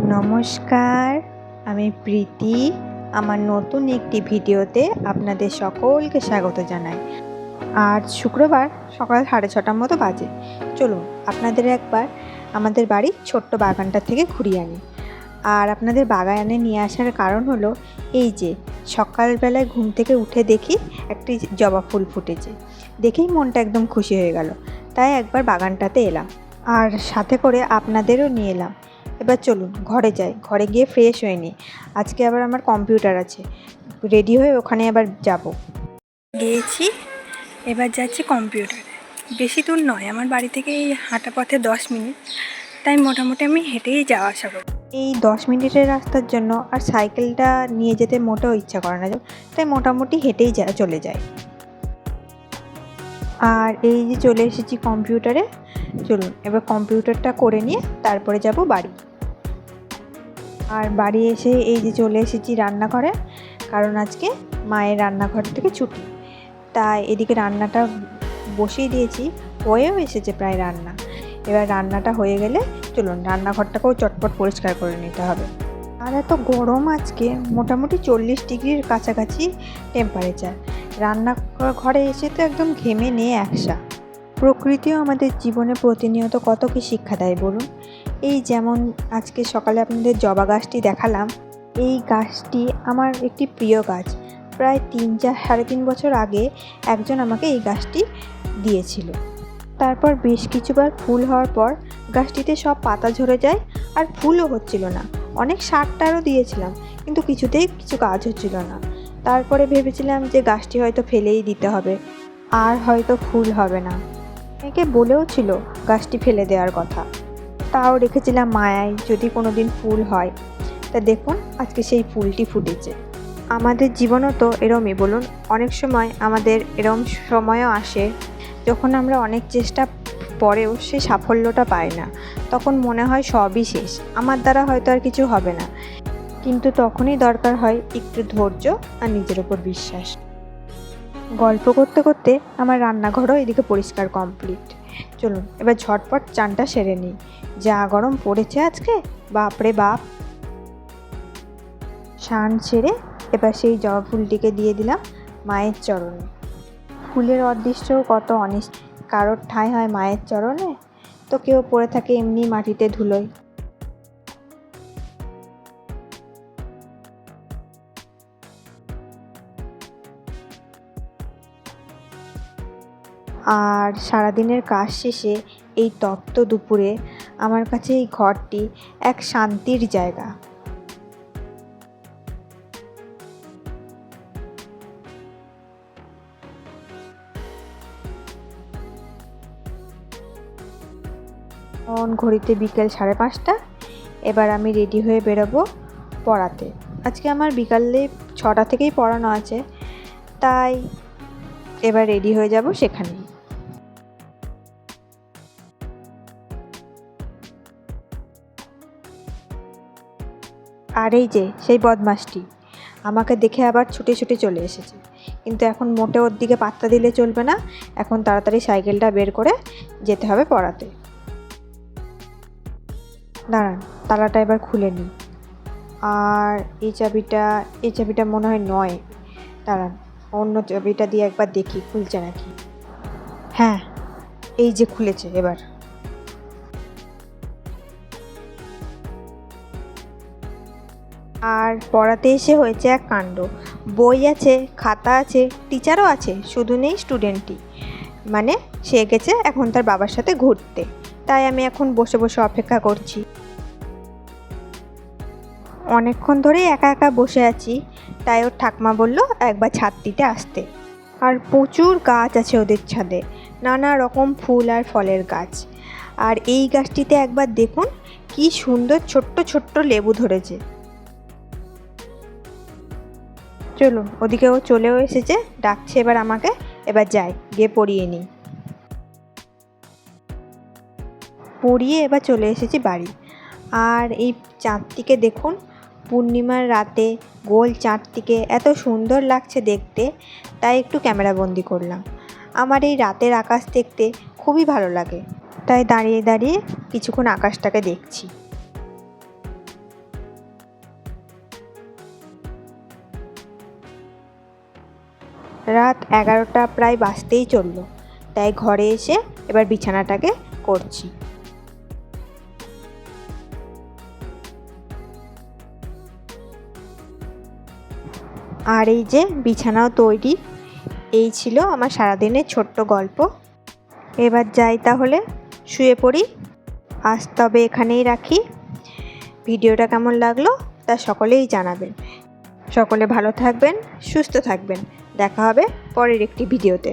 নমস্কার, আমি প্রীতি। আমার নতুন একটি ভিডিওতে আপনাদের সকলকে স্বাগত জানাই। আজ শুক্রবার সকাল 6:30টার মতো বাজে। চলুন আপনাদের একবার আমাদের বাড়ির ছোট্ট বাগানটা থেকে ঘুরিয়ে আনি। আর আপনাদের বাগানে নিয়ে আসার কারণ হলো এই যে সকালবেলায় ঘুম থেকে উঠে দেখি একটি জবা ফুল ফুটেছে, দেখেই মনটা একদম খুশি হয়ে গেল। তাই একবার বাগানটাতে এলাম আর সাথে করে আপনাদেরও নিয়ে এলাম। এবার চলুন ঘরে যাই, ঘরে গিয়ে ফ্রেশ হয়ে নিই। আজকে আবার আমার কম্পিউটার আছে, রেডি হয়ে ওখানে আবার যাব। গিয়েছি, এবার যাচ্ছি কম্পিউটারে। বেশি দূর নয়, আমার বাড়ি থেকে এই হাঁটা পথে 10 মিনিট, তাই মোটামুটি আমি হেঁটেই যাওয়া আসা করি। এই 10 মিনিটের রাস্তার জন্য আর সাইকেলটা নিয়ে যেতে মোটেও ইচ্ছা করে না, তাই মোটামুটি হেঁটেই চলে যায়। আর এই যে চলে এসেছি কম্পিউটারে। চলুন এবার কম্পিউটারটা করে নিয়ে তারপরে যাব বাড়ি। আর বাড়ি এসে এই যে চলে এসেছি রান্নাঘরে, কারণ আজকে মায়ের রান্নাঘর থেকে ছুটি। তাই এদিকে রান্নাটা বসিয়ে দিয়েছি, হয়েও এসেছে প্রায় রান্না। এবার রান্নাটা হয়ে গেলে চলুন রান্নাঘরটাকেও চটপট পরিষ্কার করে নিতে হবে। আর এত গরম আজকে, মোটামুটি 40 ডিগ্রির কাছাকাছি টেম্পারেচার। রান্নাঘরে এসে তো একদম ঘেমে নিয়ে একসা। প্রকৃতিও আমাদের জীবনে প্রতিনিয়ত কত কী শিক্ষা দেয় বলুন। এই যেমন আজকে সকালে আপনাদের জবা গাছটি দেখালাম। এই গাছটি আমার একটি প্রিয় গাছ। প্রায় 3-3.5 বছর আগে একজন আমাকে এই গাছটি দিয়েছিল। তারপর বেশ কিছুবার ফুল হওয়ার পর গাছটিতে সব পাতা ঝরে যায় আর ফুলও হচ্ছিল না। অনেক সারটারও দিয়েছিলাম, কিন্তু কিছুতেই কিছু কাজ হচ্ছিল না। তারপরে ভেবেছিলাম যে গাছটি হয়তো ফেলেই দিতে হবে, আর হয়তো ফুল হবে না। অনেকে বলেও ছিল গাছটি ফেলে দেওয়ার কথা, তাও রেখেছিলাম মায়ায় যদি কোনো দিন ফুল হয়। তা দেখুন আজকে সেই ফুলটি ফুটেছে। আমাদের জীবনও তো এরমই বলুন। অনেক সময় আমাদের এরম সময়ও আসে যখন আমরা অনেক চেষ্টা পরেও সেই সাফল্যটা পাই না। তখন মনে হয় সবই শেষ, আমার দ্বারা হয়তো আর কিছু হবে না। কিন্তু তখনই দরকার হয় একটু ধৈর্য আর নিজের ওপর বিশ্বাস। গল্প করতে করতে আমার রান্নাঘরও এদিকে পরিষ্কার কমপ্লিট। চলুন এবার ঝটপট চানটা সেরে নিই, যা গরম পড়েছে আজকে, বাপরে বাপ। স্নান সেরে এবার সেই জবা ফুলটিকে দিয়ে দিলাম মায়ের চরণে। ফুলের অদৃষ্টও কত অনিষ্ট, কারোর ঠাঁই হয় মায়ের চরণে, তো কেউ পড়ে থাকে এমনি মাটিতে ধুলোয়। আর সারাদিনের কাজ শেষে এই তপ্ত দুপুরে আমার কাছে এই ঘরটি এক শান্তির জায়গা। এখন ঘড়িতে বিকেল 5:30। এবার আমি রেডি হয়ে বেরোবো পড়াতে। আজকে আমার বিকালে 6টা থেকেই পড়ানো আছে, তাই এবার রেডি হয়ে যাব সেখানেই। আর এই যে সেই বদমাসটি আমাকে দেখে আবার ছুটে ছুটে চলে এসেছে, কিন্তু এখন মোটে ওর দিকে পাত্তা দিলে চলবে না। এখন তাড়াতাড়ি সাইকেলটা বের করে যেতে হবে পড়াতে। দাঁড়ান, তালাটা এবার খুলে নিই। আর এই চাবিটা মনে হয় নয়। দাঁড়ান, অন্য চাবিটা দিয়ে একবার দেখি খুলছে নাকি। হ্যাঁ, এই যে খুলেছে এবার। আর পড়াতে এসে হয়েছে এক কাণ্ড। বই আছে, খাতা আছে, টিচারও আছে, শুধু নেই স্টুডেন্টই। মানে সে গেছে এখন তার বাবার সাথে ঘুরতে। তাই আমি এখন বসে বসে অপেক্ষা করছি। অনেকক্ষণ ধরেই একা একা বসে আছি, তাই ওর ঠাকমা বলল একবার ছাদ দিতে আসতে। আর প্রচুর গাছ আছে ওদের ছাদে, নানা রকম ফুল আর ফলের গাছ। আর এই গাছটিতে একবার দেখুন কি সুন্দর ছোট্ট ছোট্ট লেবু ধরেছে। চলুন, ওদিকে ও চলেও এসেছে, ডাকছে এবার আমাকে। এবার যাই, গিয়ে পড়িয়ে নিই। পড়িয়ে এবার চলে এসেছি বাড়ি। আর এই চাঁদটিকে দেখুন, পূর্ণিমার রাতে গোল চাঁদটিকে এত সুন্দর লাগছে দেখতে, তাই একটু ক্যামেরাবন্দি করলাম। আমার এই রাতের আকাশ দেখতে খুবই ভালো লাগে, তাই দাঁড়িয়ে দাঁড়িয়ে কিছুক্ষণ আকাশটাকে দেখছি। রাত 11টা প্রায় বাজতেই চললো, তাই ঘরে এসে এবার বিছানাটাকে করছি। আর এই যে বিছানাও তৈরি। এই ছিল আমার সারাদিনের ছোট্ট গল্প। এবার যাই তাহলে, শুয়ে পড়ি। আজ তবে এখানেই রাখি। ভিডিওটা কেমন লাগলো তা সকলেই জানাবেন। সকলে ভালো থাকবেন, সুস্থ থাকবেন। দেখা হবে পরের একটি ভিডিওতে।